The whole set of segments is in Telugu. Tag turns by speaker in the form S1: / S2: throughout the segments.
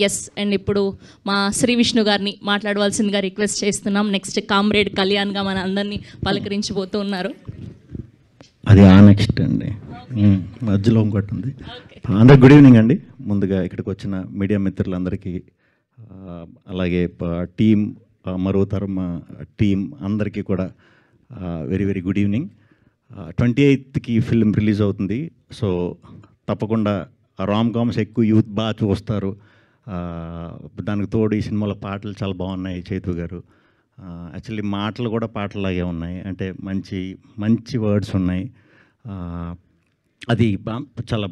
S1: ఎస్. అండ్ ఇప్పుడు మా శ్రీ విష్ణు గారిని మాట్లాడవలసిందిగా రిక్వెస్ట్ చేస్తున్నాం. నెక్స్ట్ కామ్రేడ్ కళ్యాణ్గా మన అందరినీ పలకరించబోతూ ఉన్నారు.
S2: అది నెక్స్ట్ అండి, మధ్యలో ఇంకోటి ఉంది. అందరికి గుడ్ ఈవినింగ్ అండి. ముందుగా ఇక్కడికి వచ్చిన మీడియా మిత్రులందరికీ, అలాగే టీం, మరో తరం టీం అందరికీ కూడా వెరీ వెరీ గుడ్ ఈవినింగ్. 28కి ఫిల్మ్ రిలీజ్ అవుతుంది. సో తప్పకుండా రామ్ కామ్స్ ఎక్కువ యూత్ బాగా చూస్తారు. దానికి తోడు ఈ సినిమాలో పాటలు చాలా బాగున్నాయి. చైతు గారు యాక్చువల్లీ మాటలు కూడా పాటలాగే ఉన్నాయి, అంటే మంచి మంచి వర్డ్స్ ఉన్నాయి. అది చాలా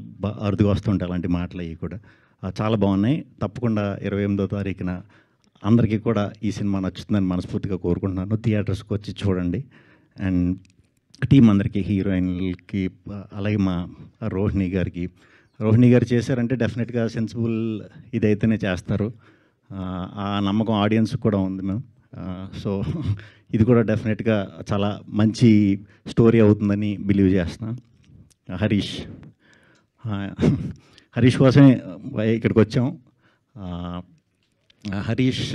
S2: అరుదుగా వస్తుంటాయి అలాంటి మాటలు. అవి కూడా చాలా బాగున్నాయి. తప్పకుండా 28వ తారీఖున అందరికీ కూడా ఈ సినిమా నచ్చుతుందని మనస్ఫూర్తిగా కోరుకుంటున్నాను. థియేటర్స్కి వచ్చి చూడండి. అండ్ టీం అందరికీ, హీరోయిన్లకి, అలాగే మా రోహిణి గారు చేశారంటే డెఫినెట్గా సెన్సిబుల్ ఇదైతేనే చేస్తారు. ఆ నమ్మకం ఆడియన్స్ కూడా ఉంది మ్యామ్. సో ఇది కూడా డెఫినెట్గా చాలా మంచి స్టోరీ అవుతుందని బిలీవ్ చేస్తున్నాను. హరీష్ కోసమే ఇక్కడికి వచ్చాం. హరీష్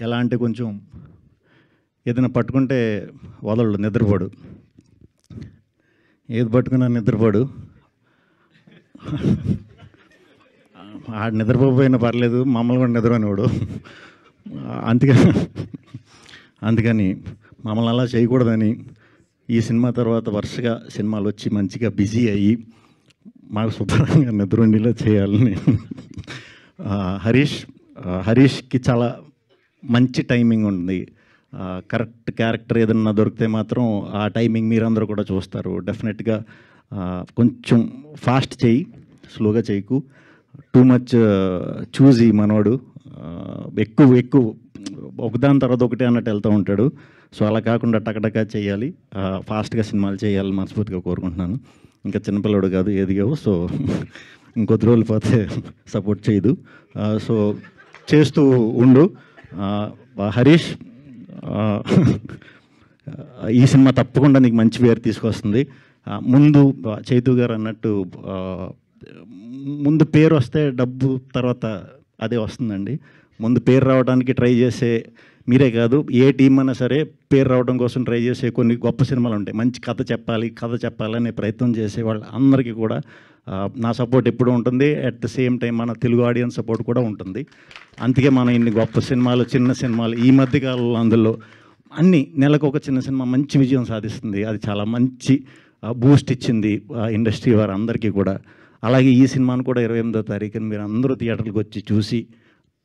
S2: ఎలా అంటే కొంచెం ఏదైనా పట్టుకుంటే వదలడు, నిద్రపోడు. ఏది పట్టుకున్నా నిద్రపోడు. ఆడు నిద్రపోయినా పర్లేదు, మమ్మల్ని కూడా నిద్రపోనివాడు. అందుకని మమ్మల్ని అలా చేయకూడదని ఈ సినిమా తర్వాత వరుసగా సినిమాలు వచ్చి మంచిగా బిజీ అయ్యి మాకు శుభ్రంగా నిద్ర ఉండేలా చేయాలని. హరీష్కి చాలా మంచి టైమింగ్ ఉంది. కరెక్ట్ క్యారెక్టర్ ఏదన్నా దొరికితే మాత్రం ఆ టైమింగ్ మీరందరూ కూడా చూస్తారు. డెఫినెట్గా కొంచెం ఫాస్ట్ చేయి, స్లోగా చేయకు. టూ మచ్ చూజీ మనోడు. ఎక్కువ ఒకదాని తర్వాత ఒకటి అన్నట్టు వెళ్తూ ఉంటాడు. సో అలా కాకుండా టకటకా చేయాలి, ఫాస్ట్గా సినిమాలు చేయాలని మనస్ఫూర్తిగా కోరుకుంటున్నాను. ఇంకా చిన్నపిల్లడు కాదు, ఎదిగావు. సో ఇంకొద్ది రోజులు పోతే సపోర్ట్ చేయదు. సో చేస్తూ ఉండు. హరీష్, ఈ సినిమా తప్పకుండా నీకు మంచి పేరు తీసుకొస్తుంది. ముందు చైతు గారు అన్నట్టు ముందు పేరు వస్తే డబ్బు తర్వాత అదే వస్తుందండి. ముందు పేరు రావడానికి ట్రై చేసే మీరే కాదు, ఏ టీం అయినా సరే పేరు రావడం కోసం ట్రై చేసే కొన్ని గొప్ప సినిమాలు ఉంటాయి. మంచి కథ చెప్పాలనే ప్రయత్నం చేసే వాళ్ళ అందరికీ కూడా నా సపోర్ట్ ఎప్పుడూ ఉంటుంది. అట్ ద సేమ్ టైం మన తెలుగు ఆడియన్స్ సపోర్ట్ కూడా ఉంటుంది. అందుకే మనం ఇన్ని గొప్ప సినిమాలు, చిన్న సినిమాలు ఈ మధ్యకాలంలో అందులో అన్ని నెలకు ఒక చిన్న సినిమా మంచి విజయం సాధిస్తుంది. అది చాలా మంచి బూస్ట్ ఇచ్చింది ఇండస్ట్రీ వారు అందరికీ కూడా. అలాగే ఈ సినిమాను కూడా 28వ తారీఖున మీరు అందరూ థియేటర్కి వచ్చి చూసి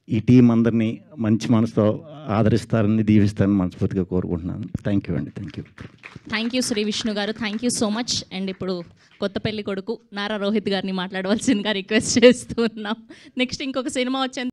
S2: ఈ టీం అందరినీ మంచి మనసుతో ఆదరిస్తారని, దీవిస్తారని మనస్ఫూర్తిగా కోరుకుంటున్నాను. థ్యాంక్ యూ అండి. థ్యాంక్ యూ
S1: శ్రీ విష్ణు గారు. Thank you so much. And ఇప్పుడు కొత్త పెళ్లి కొడుకు నారా రోహిత్ గారిని మాట్లాడవలసిందిగా రిక్వెస్ట్ చేస్తూ ఉన్నాం. నెక్స్ట్ ఇంకొక సినిమా వచ్చేంత